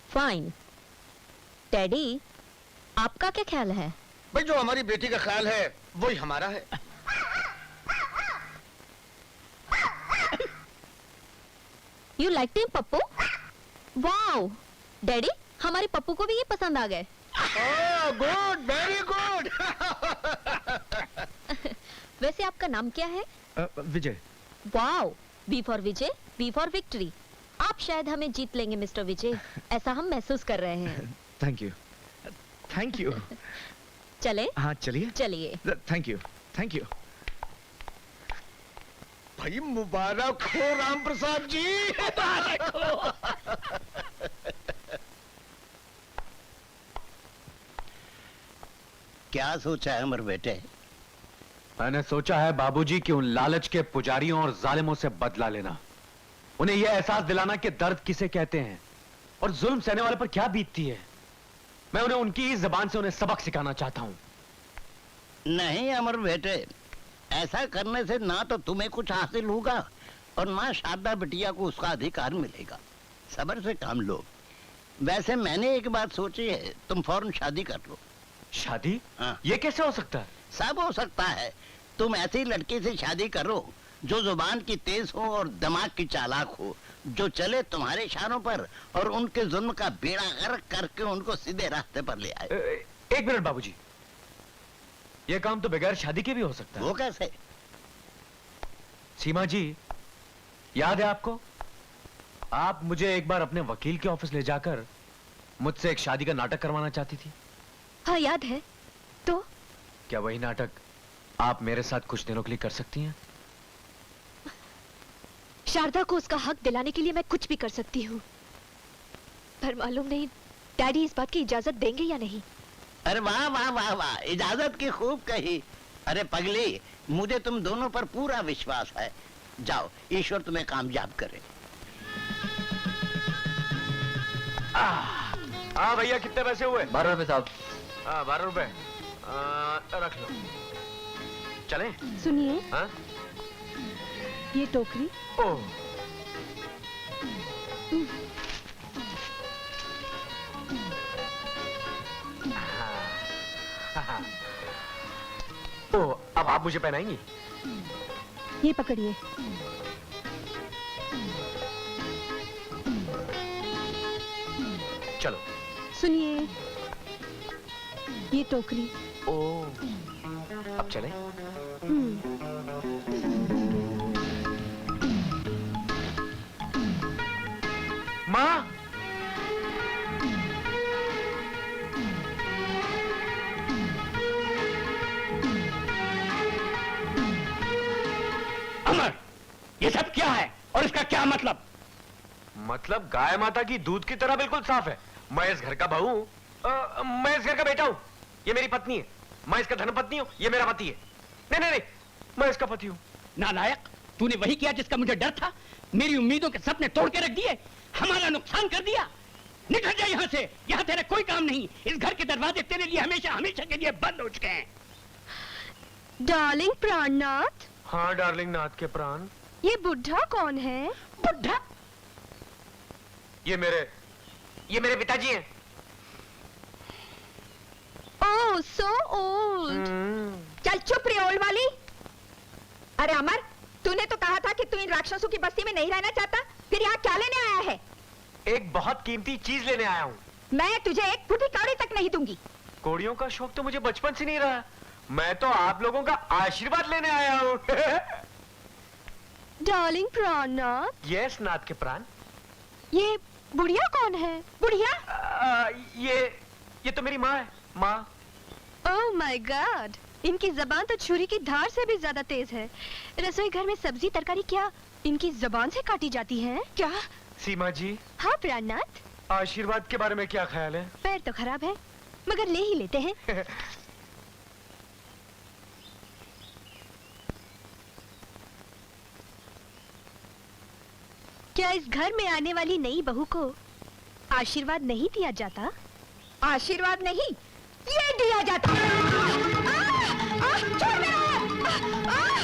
Fine. Daddy, आपका क्या ख्याल है? भाई जो हमारी बेटी का ख्याल है वही हमारा है। You like him Pappu? Wow daddy, हमारे पप्पू को भी ये पसंद आ गए। Good, very good. वैसे आपका नाम क्या है? Vijay. Wow, B for Vijay, B for victory. आप शायद हमें जीत लेंगे मिस्टर विजय, ऐसा हम महसूस कर रहे हैं। Thank you, thank you. चले? हाँ चलिए। चलिए। Thank you, thank you. भाई मुबारक हो राम प्रसाद जी। मुबारक हो। क्या सोचा है अमर बेटे? मैंने सोचा है बाबूजी कि उन लालच के पुजारियों और जालिमों से बदला लेना, उन्हें यह एहसास दिलाना कि दर्द किसे कहते हैं और जुल्म सहने वाले पर क्या बीतती है। मैं उन्हें उनकी ही जबान से उन्हें सबक सिखाना चाहता हूं। नहीं अमर बेटे, ऐसा करने से ना तो तुम्हें कुछ हासिल होगा और ना शारदा बिटिया को उसका अधिकार मिलेगा। सब्र से काम लो। वैसे मैंने एक बात सोची है, तुम फौरन शादी कर लो। शादी? हाँ। ये कैसे हो सकता है? सब हो सकता है। तुम ऐसी लड़की से शादी करो जो जुबान की तेज हो और दिमाग की चालाक हो, जो चले तुम्हारे इशारों पर और उनके जुल्म का बेड़ा गर्क करके उनको सीधे रास्ते पर ले आए। एक मिनट बाबूजी, यह काम तो बगैर शादी के भी हो सकता है। वो कैसे? सीमा जी, याद है आपको? आप मुझे एक बार अपने वकील के ऑफिस ले जाकर मुझसे एक शादी का नाटक करवाना चाहती थी। हाँ याद है। तो क्या वही नाटक आप मेरे साथ कुछ दिनों के लिए कर सकती हैं? शारदा को उसका हक दिलाने के लिए मैं कुछ भी कर सकती हूँ, पर मालूम नहीं डैडी इस बात की इजाजत देंगे या नहीं। अरे वाह वाह वाह वाह, इजाजत की खूब कही। अरे पगली, मुझे तुम दोनों पर पूरा विश्वास है। जाओ, ईश्वर तुम्हें कामयाब करे। हाँ भैया, कितने पैसे हुए? 12 रुपए साहब। 12 रुपए रख लो। चले? सुनिए, हाँ? ये टोकरी। ओह, ओह, अब आप मुझे पहनाएंगी? ये पकड़िए। चलो। सुनिए, ये टोकरी। ओह, अब चले? माँ, अमर, ये सब क्या है और इसका क्या मतलब? मतलब गाय माता की दूध की तरह बिल्कुल साफ है। मैं इस घर का बहू हूं, मैं इस घर का बेटा हूं, ये मेरी पत्नी है। मैं इसका धर्मपत्नी हूं, ये मेरा पति है। नहीं नहीं नहीं, मैं इसका पति हूं। नालायक, तूने वही किया जिसका मुझे डर था। मेरी उम्मीदों के सपने तोड़ के रख दिए, हमारा नुकसान कर दिया। निकल जा यहाँ से, यहाँ तेरा कोई काम नहीं। इस घर के दरवाजे तेरे लिए हमेशा हमेशा के लिए बंद हो चुके हैं। डार्लिंग प्राणनाथ। हाँ डार्लिंग नाथ के प्राण। ये बुढ़ा कौन है? बुढ़ा? ये मेरे पिताजी हैं। ओह सो ओल्ड। चल चुप रही ओल्ड वाली। अरे अमर, तूने तो कहा था कि तू इन राक्षसों की बस्ती में नहीं रहना चाहता, फिर यहाँ क्या लेने आया है? एक बहुत कीमती चीज लेने आया हूँ। मैं तुझे एक फुटी कौड़ी तक नहीं दूंगी। कोड़ियों का शौक तो मुझे बचपन से नहीं रहा। मैं तो आप लोगों का आशीर्वाद लेने आया हूँ। डार्लिंग प्राणनाथ। यस नाथ के प्राण। ये बुढ़िया कौन है? बुढ़िया? ये तो मेरी माँ है। माँ। ओह माय गॉड, इनकी जबान तो छुरी की धार से भी ज्यादा तेज है। रसोई घर में सब्जी तरकारी क्या इनकी जबान से काटी जाती है क्या? सीमा जी। हाँ प्राणनाथ। आशीर्वाद के बारे में क्या ख्याल है? पैर तो खराब है, मगर ले ही लेते हैं। क्या इस घर में आने वाली नई बहू को आशीर्वाद नहीं दिया जाता? आशीर्वाद नहीं, ये दिया जाता। छोड़ मेरा हाथ।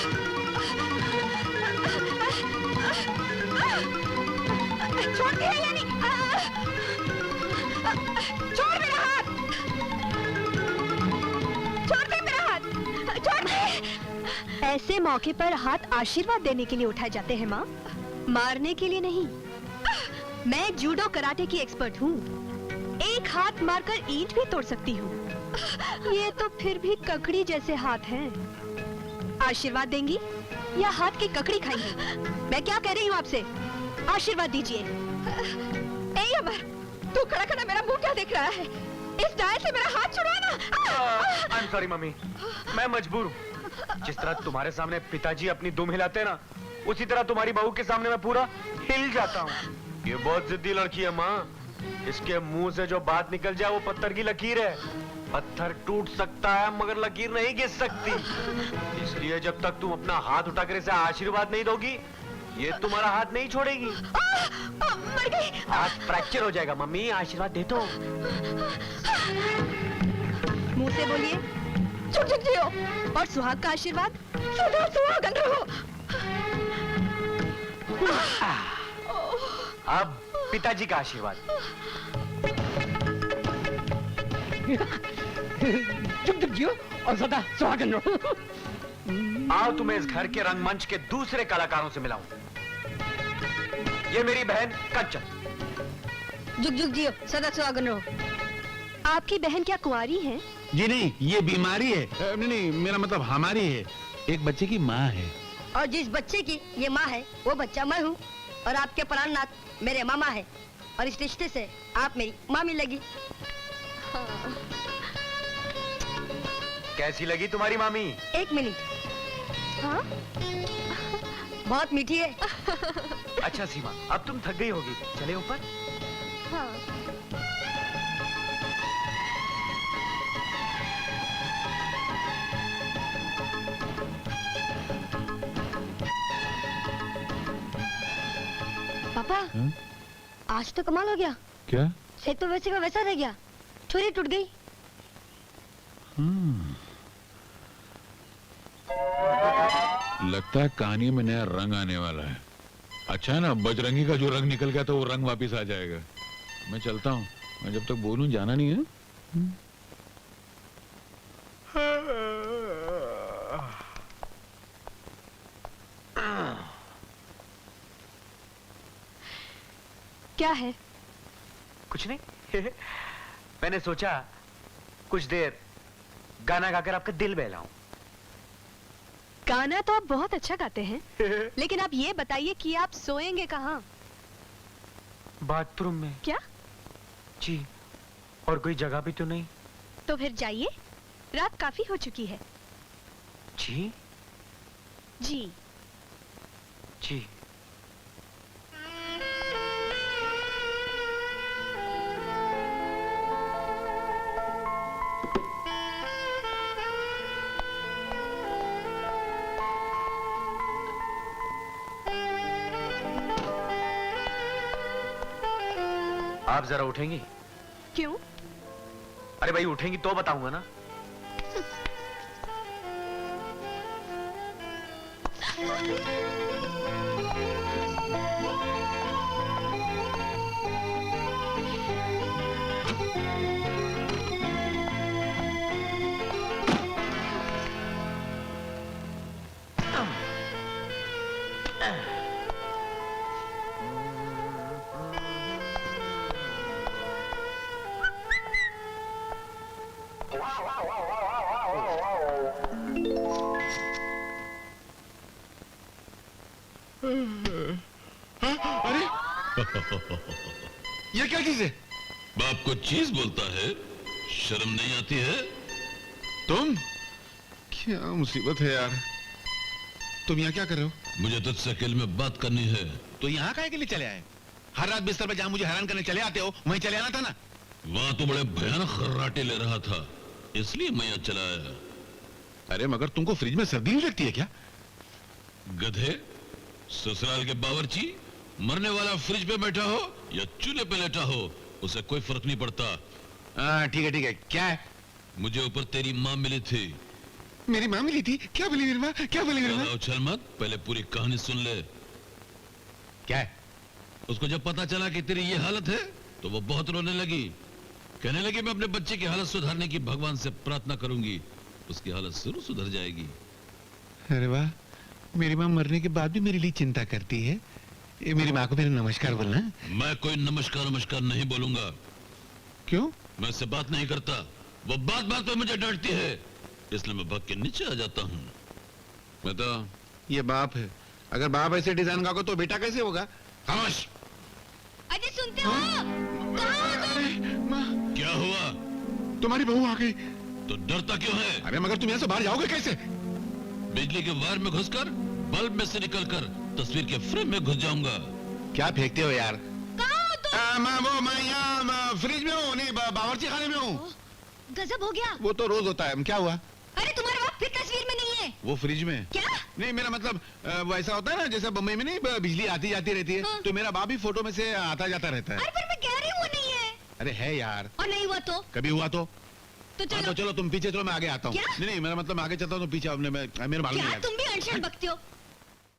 छोड़ दिया या नहीं? छोड़ मेरा हाथ, छोड़ दे मेरा हाथ, छोड़ दे। ऐसे मौके पर हाथ आशीर्वाद देने के लिए उठाए जाते हैं माँ, मारने के लिए नहीं। मैं जूडो कराटे की एक्सपर्ट हूँ, एक हाथ मारकर ईंट भी तोड़ सकती हूँ। ये तो फिर भी ककड़ी जैसे हाथ हैं। आशीर्वाद देंगी या हाथ की ककड़ी खाएंगी? मैं क्या कह रही हूँ आपसे, आशीर्वाद दीजिए। ए अमर, तू खड़ा खड़ा मेरा मुंह क्या देख रहा है? इस डायल से मेरा हाथ छुड़वाना। आई एम सॉरी मम्मी, मैं मजबूर हूँ। जिस तरह तुम्हारे सामने पिताजी अपनी दुम हिलाते हैं ना, उसी तरह तुम्हारी बहू के सामने मैं पूरा हिल जाता हूँ। ये बहुत जिद्दी लड़की है माँ, इसके मुंह से जो बात निकल जाए वो पत्थर की लकीर है। पत्थर टूट सकता है मगर लकीर नहीं घिस सकती। इसलिए जब तक तुम अपना हाथ उठाकर इसे आशीर्वाद नहीं दोगी, ये तुम्हारा हाथ नहीं छोड़ेगी। मर गई। हाथ फ्रैक्चर हो जाएगा मम्मी, आशीर्वाद दे दो। मुंह से बोलिए, चुप चुप जियो। और सुहाग का आशीर्वाद, सदा सुहागन रहो। अब पिताजी का आशीर्वाद। चुप चुप जियो और सदा सुहागन रहो। आओ तुम्हें इस घर के रंगमंच के दूसरे कलाकारों से मिलाऊं। ये मेरी बहन कंचन। जुग जुग जियो, सदा सुहागन रहो। आपकी बहन क्या कुंवारी है? जी नहीं, ये बीमारी है। नहीं, मेरा मतलब हमारी है। एक बच्चे की माँ है। और जिस बच्चे की ये माँ है, वो बच्चा मैं हूँ। और आपके प्राणनाथ मेरे मामा है। और इस रिश्ते से आप मेरी मामी लगी। कैसी लगी तुम्हारी मामी? एक मिनट। हाँ? बहुत मीठी है। अच्छा सीमा, अब तुम थक गई होगी, चले ऊपर। हाँ। पापा, आज तो कमाल हो गया। क्या? सेट तो वैसे का वैसा रह गया, छुरी टूट गई। लगता है कहानी में नया रंग आने वाला है। अच्छा है ना, बजरंगी का जो रंग निकल गया तो वो रंग वापस आ जाएगा। मैं चलता हूँ, मैं जब तक बोलूं जाना नहीं है। क्या है? कुछ नहीं। मैंने सोचा कुछ देर गाना गाकर आपका दिल बहलाऊं। गाना तो आप बहुत अच्छा गाते हैं, लेकिन आप ये बताइए कि आप सोएंगे कहाँ? बाथरूम में। क्या? जी, और कोई जगह भी तो नहीं। तो फिर जाइए, रात काफी हो चुकी है। जी जी। जी। आप जरा उठेंगी? क्यों? अरे भाई उठेंगी तो बताऊंगा ना। अरे ये क्या चीज है? बाप को चीज बोलता है, शर्म नहीं आती है? तुम? क्या मुसीबत है यार। तुम यहाँ क्या कर रहे हो? मुझे तुझसे अकेले में बात करनी है। तो यहाँ काहे के लिए चले आए? हर रात बिस्तर पे जहाँ मुझे हैरान करने चले आते हो, वहीं चले आना था ना। वहां तो बड़े भयानक खर्राटे ले रहा था, इसलिए मैं यहाँ चला आया। अरे मगर तुमको फ्रिज में सर्दी नहीं लगती है क्या? गधे, ससुराल के बावर्ची मरने वाला फ्रिज पे बैठा हो या चूल्हे पे लेटा हो, उसे कोई फर्क नहीं पड़ता। ठीक है। क्या है? मुझे ऊपर तेरी माँ मिली थी। मेरी माँ मिली थी? क्या बोली मेरी माँ? क्या बोली मेरी माँ? ज्यादा उछल मत, पहले पूरी कहानी सुन ले। क्या है? उसको जब पता चला कि तेरी ये हालत है तो वो बहुत रोने लगी। कहने लगी मैं अपने बच्चे की हालत सुधारने की भगवान से प्रार्थना करूंगी, उसकी हालत जरूर सुधर जाएगी। अरे वाह, मेरी माँ मरने के बाद भी मेरे लिए चिंता करती है। ये मेरी माँ को मेरा नमस्कार बोलना। मैं कोई नमस्कार नहीं बोलूंगा। क्यों? मैं उससे बात नहीं करता, वो बात बात पे मुझे डांटती है, इसलिए मैं भाग के नीचे आ जाता हूँ। बता। ये बाप है, अगर बाप ऐसे डिजाइन का होगा तो बेटा कैसे होगा? खामोश। अजय सुनते हो? कहाँ हो तुम? माँ, क्या हुआ? तुम्हारी बहू आ गई। तो डरता क्यों है? अरे मगर तुम यहाँ से बाहर जाओगे कैसे? बिजली के वायर में घुसकर बल्ब में से निकलकर तस्वीर के फ्रेम में घुस जाऊंगा। क्या फेंकते हो यार? कहाँ हो तुम? मैं यहाँ फ्रिज में हूँ, नहीं बावर्ची खाने में हूँ। गजब हो गया। वो तो रोज होता है। क्या हुआ? अरे तुम्हारा बाप फिर तस्वीर में नहीं है। वो फ्रिज में। क्या? नहीं, मेरा मतलब वो ऐसा होता है ना जैसे बम्बई में नहीं बिजली आती जाती रहती है। हाँ। तो मेरा बाप भी फोटो में से आता जाता रहता है। अरे पर मैं कह रही हूँ वो नहीं है। अरे है यार। और नहीं हुआ तो? कभी हुआ तो? तो हाँ, चलो। तो चलो तुम पीछे चलो, मैं आगे आता हूँ। क्या? नहीं, मेरा मतलब आगे चलता हूँ तो पीछे मेरे मालूम नहीं क्या लगता। तुम भी अनशन बकते हो?